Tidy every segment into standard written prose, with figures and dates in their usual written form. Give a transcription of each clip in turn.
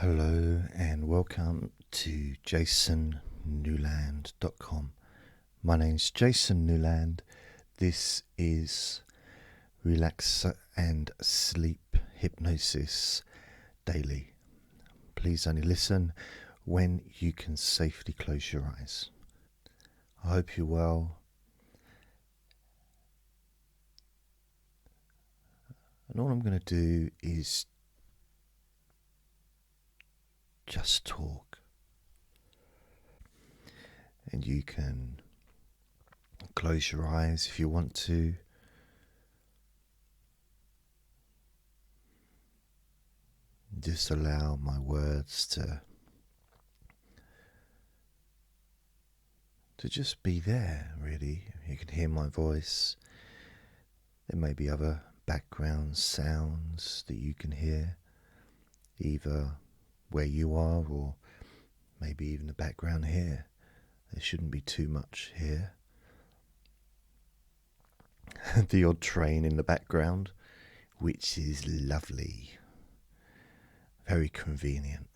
Hello and welcome to jasonnewland.com. My name's Jason Newland. This is Relax and Sleep Hypnosis Daily. Please only listen when you can safely close your eyes. I hope you're well. And all I'm going to do is just talk. And you can close your eyes if you want to. Just allow my words to just be there, really. You can hear my voice. There may be other background sounds that you can hear, either where you are or maybe even the background here. There shouldn't be too much here. The odd train in the background, which is lovely. Very convenient.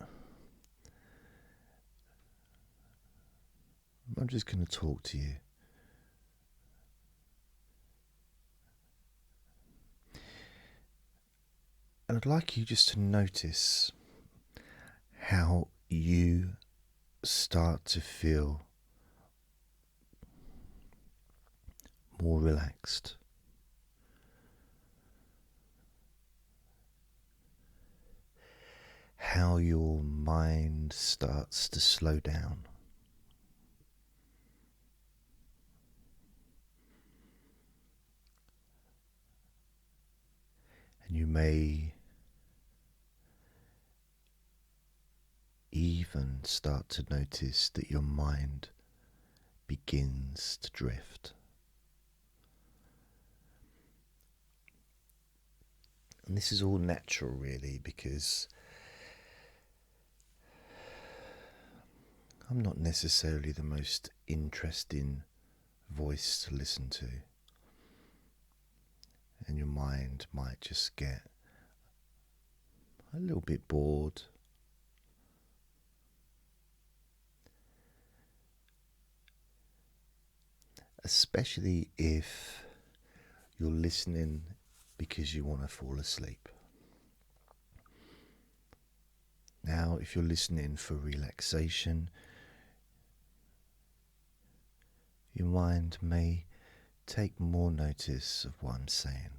I'm just going to talk to you. And I'd like you just to notice how you start to feel more relaxed. How your mind starts to slow down. And you may even start to notice that your mind begins to drift. And this is all natural, really, because I'm not necessarily the most interesting voice to listen to. And your mind might just get a little bit bored. Especially if you're listening because you want to fall asleep. Now, if you're listening for relaxation, your mind may take more notice of what I'm saying.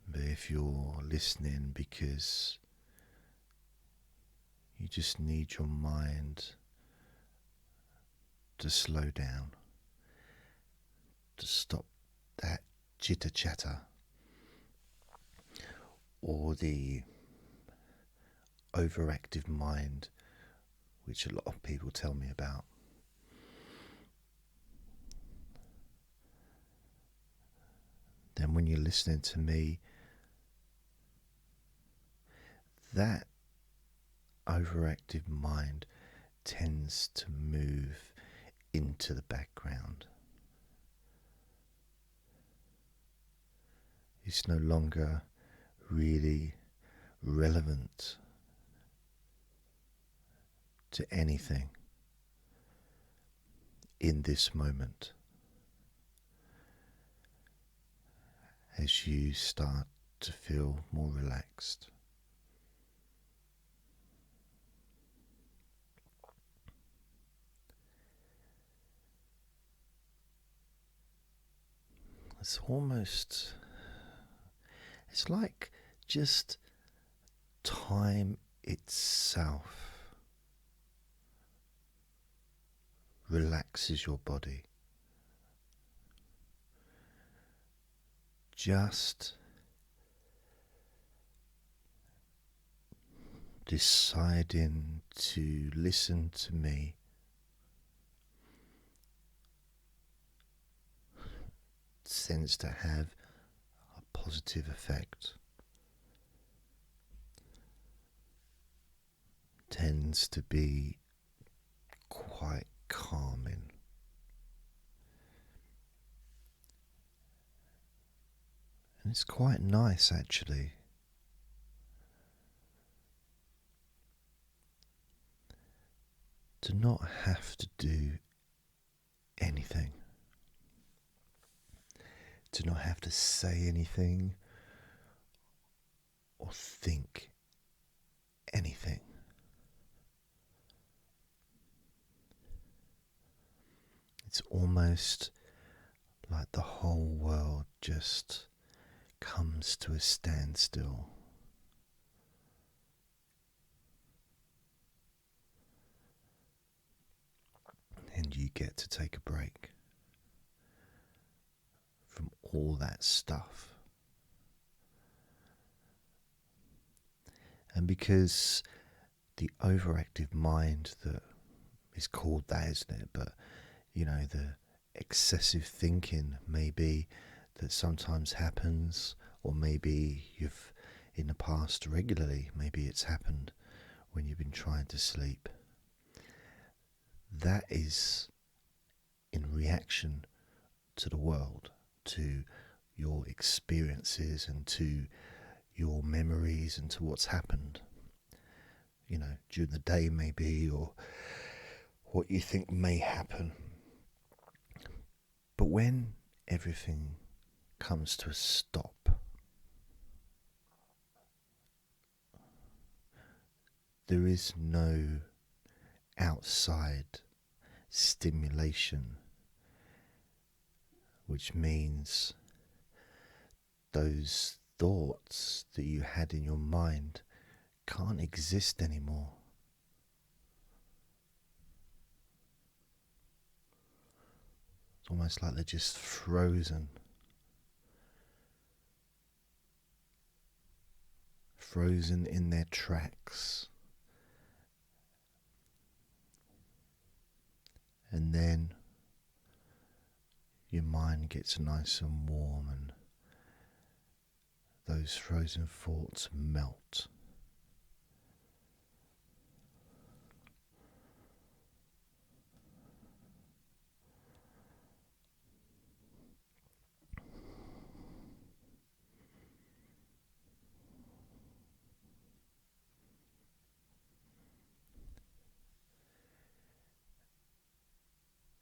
But if you're listening because you just need your mind to slow down, to stop that chitter chatter, or the overactive mind, which a lot of people tell me about. Then when you're listening to me, that overactive mind tends to move into the background. It's no longer really relevant to anything in this moment. As you start to feel more relaxed. It's like just time itself relaxes your body. Just deciding to listen to me tends to have a positive effect. Tends to be quite calming. And it's quite nice actually to not have to do anything, to not have to say anything or think anything. It's almost like the whole world just comes to a standstill. And you get to take a break from all that stuff. And because the overactive mind that is called that, isn't it? But, you know, the excessive thinking maybe that sometimes happens, or maybe you've in the past regularly, maybe it's happened when you've been trying to sleep. That is in reaction to the world, to your experiences and to your memories and to what's happened, you know, during the day maybe, or what you think may happen. But when everything comes to a stop, there is no outside stimulation, which means those thoughts that you had in your mind can't exist anymore. It's almost like they're just frozen in their tracks. And then your mind gets nice and warm and those frozen thoughts melt.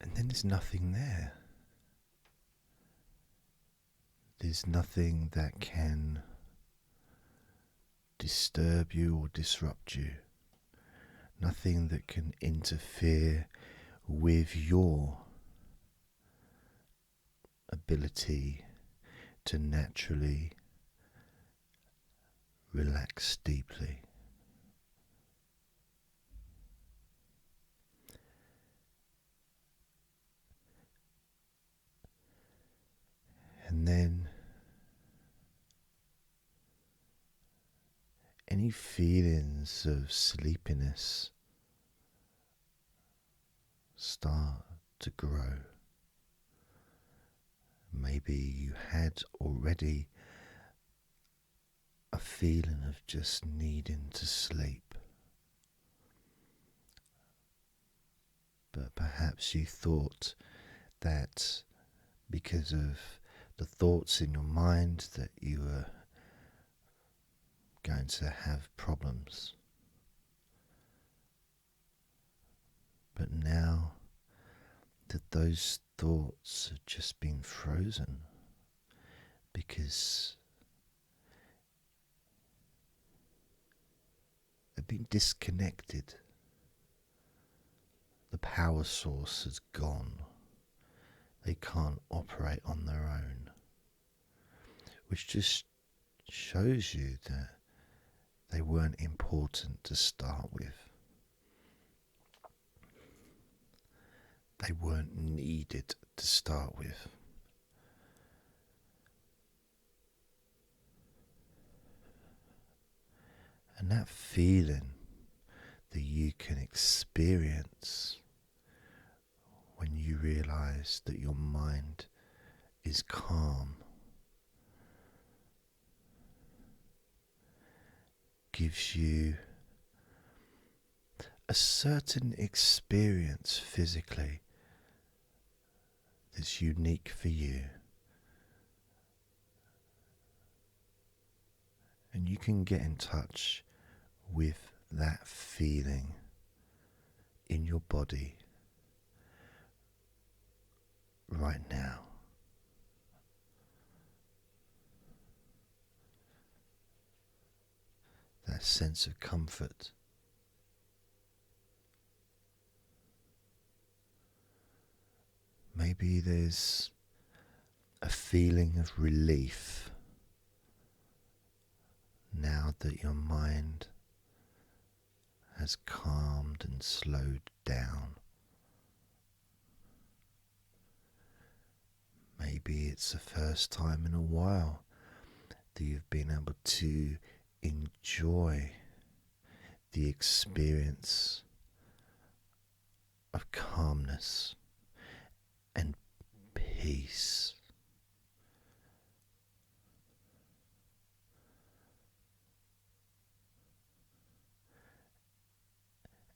And then there's nothing there. There's nothing that can disturb you or disrupt you. Nothing that can interfere with your ability to naturally relax deeply. And then any feelings of sleepiness start to grow. Maybe you had already a feeling of just needing to sleep, but perhaps you thought that because of the thoughts in your mind that you were going to have problems. But now that those thoughts have just been frozen because they've been disconnected, the power source has gone. They can't operate on their own, which just shows you that they weren't important to start with. They weren't needed to start with. And that feeling that you can experience when you realize that your mind is calm gives you a certain experience physically that's unique for you, you can get in touch with that feeling in your body right now. That sense of comfort. Maybe there's a feeling of relief now that your mind has calmed and slowed down. Maybe it's the first time in a while that you've been able to enjoy the experience of calmness and peace.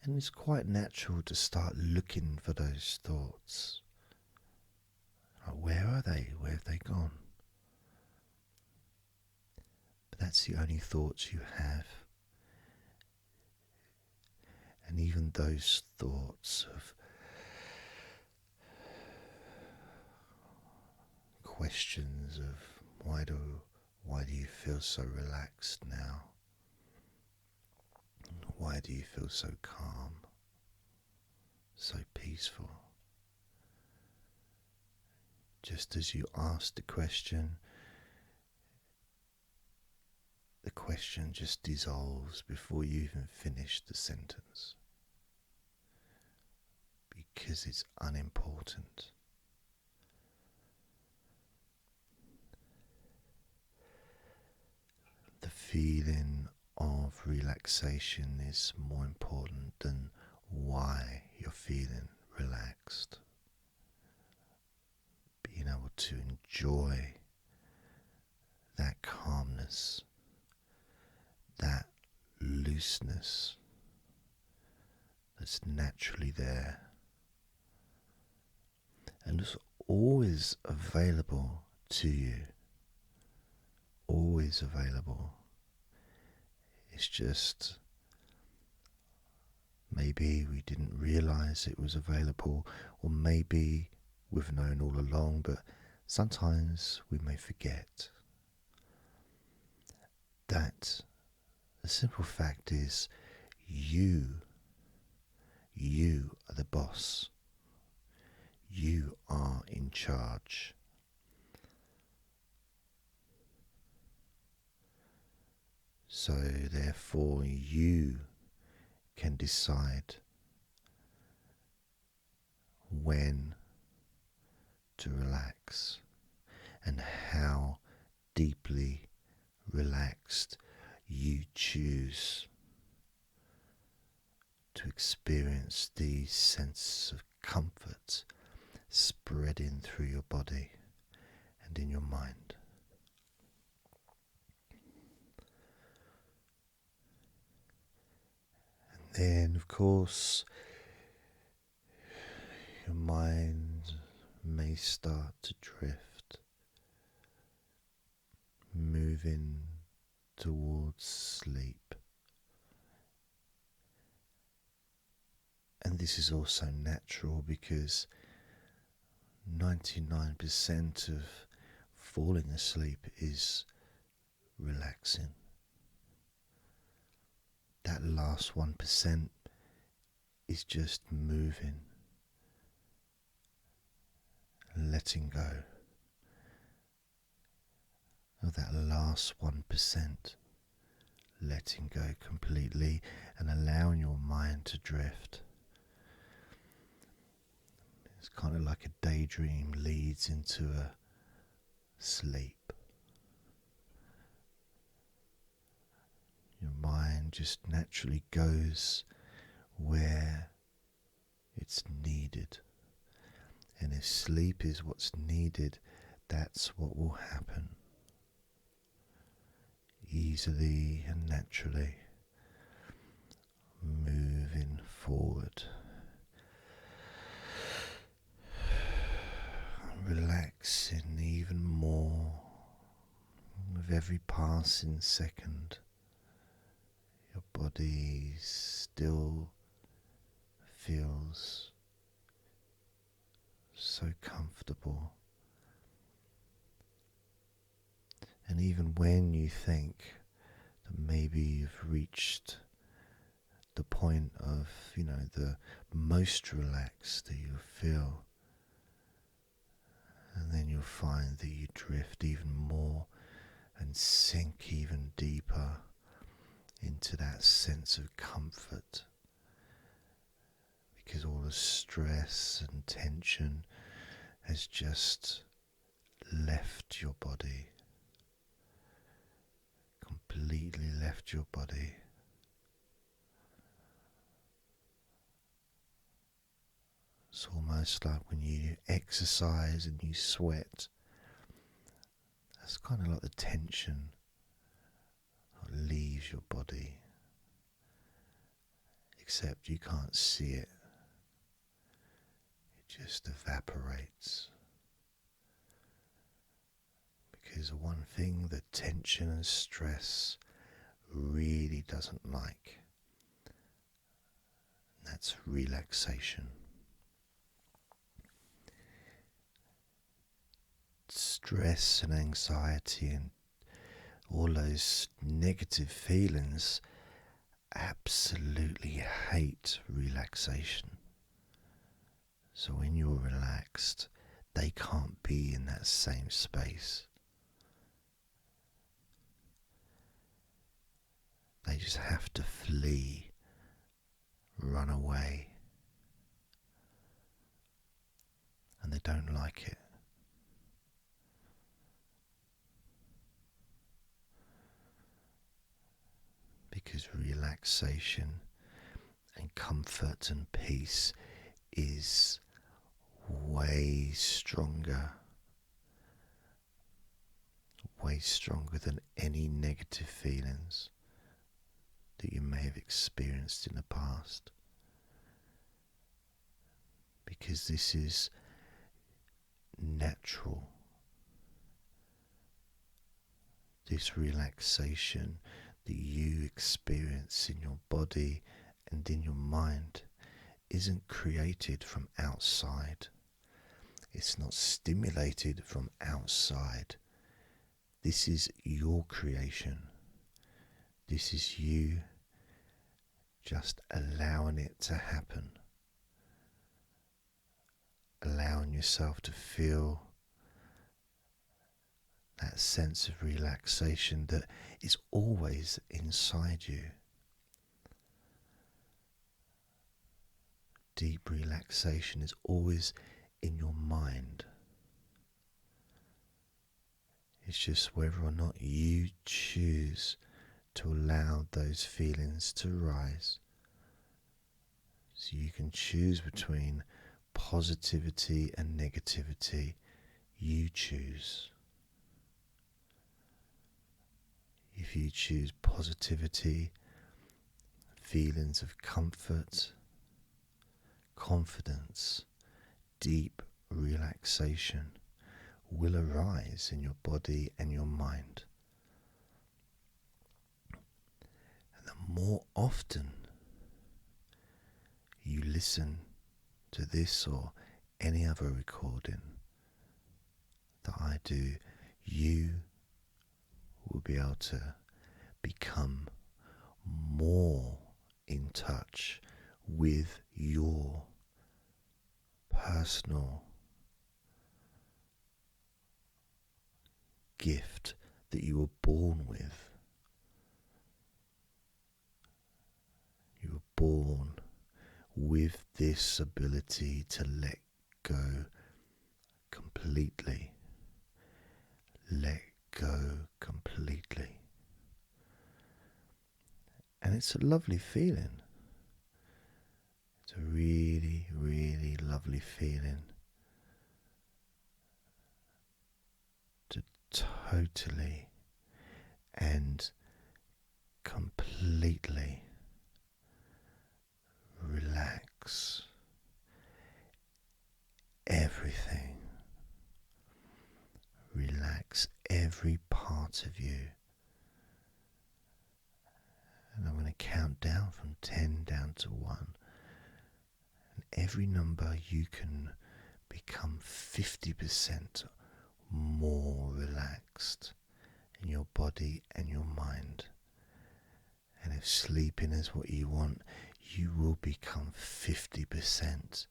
And it's quite natural to start looking for those thoughts. Like, where are they? Where have they gone? But that's the only thoughts you have. And even those thoughts of questions of why do you feel so relaxed now? Why do you feel so calm, so peaceful? Just as you ask the question just dissolves before you even finish the sentence, because it's unimportant. The feeling of relaxation is more important than why you're feeling relaxed. Being able to enjoy that calmness, that looseness that's naturally there, and it's always available to you. Always available. It's just maybe we didn't realize it was available, or maybe we've known all along, but sometimes we may forget that the simple fact is you are the boss. You are in charge. So therefore you can decide when to relax and how deeply relaxed you choose to experience the sense of comfort spreading through your body and in your mind. Then, of course, your mind may start to drift, moving towards sleep. And this is also natural because 99% of falling asleep is relaxing. That last 1% is just moving, letting go of that last 1%, letting go completely and allowing your mind to drift. It's kind of like a daydream leads into a sleep. Your mind just naturally goes where it's needed. And if sleep is what's needed, that's what will happen. Easily and naturally moving forward. Relaxing even more with every passing second, your body still feels so comfortable. And even when you think that maybe you've reached the point of, the most relaxed that you'll feel, and then you'll find that you drift even more and sink even deeper into that sense of comfort, because all the stress and tension has just left your body, completely left your body. It's almost like when you exercise and you sweat, that's kind of like the tension that leaves your body, except you can't see it. It just evaporates. Because the one thing that tension and stress really doesn't like, and that's relaxation. Stress and anxiety and all those negative feelings absolutely hate relaxation. So when you're relaxed, they can't be in that same space. They just have to flee, run away, and they don't like it. Because relaxation and comfort and peace is way stronger than any negative feelings that you may have experienced in the past. Because this is natural. This relaxation that you experience in your body and in your mind isn't created from outside. It's not stimulated from outside. This is your creation. This is you just allowing it to happen. Allowing yourself to feel that sense of relaxation that is always inside you. Deep relaxation is always in your mind. It's just whether or not you choose to allow those feelings to rise. So you can choose between positivity and negativity. You choose. If you choose positivity, feelings of comfort, confidence, deep relaxation will arise in your body and your mind. And the more often you listen to this or any other recording that I do, you will be able to become more in touch with your personal gift that you were born with. You were born with this ability to let go completely. Let go completely. And it's a lovely feeling. It's a really, really lovely feeling to totally and completely relax everything. Relax every part of you. 10 down to 1. And every number you can become 50% more relaxed in your body and your mind. And if sleeping is what you want, you will become 50%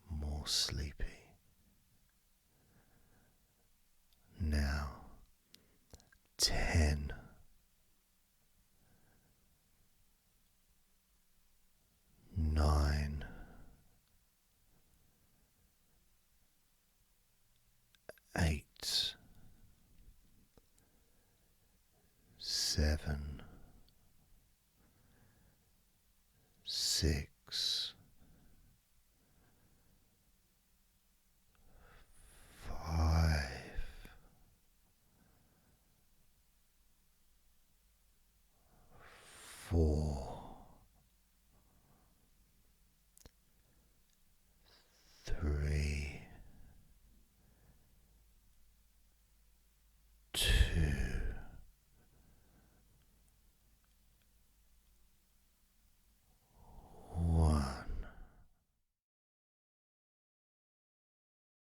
more sleepy. Now, 10. 9. 8. 7. 6. 5. 4. 3. 2.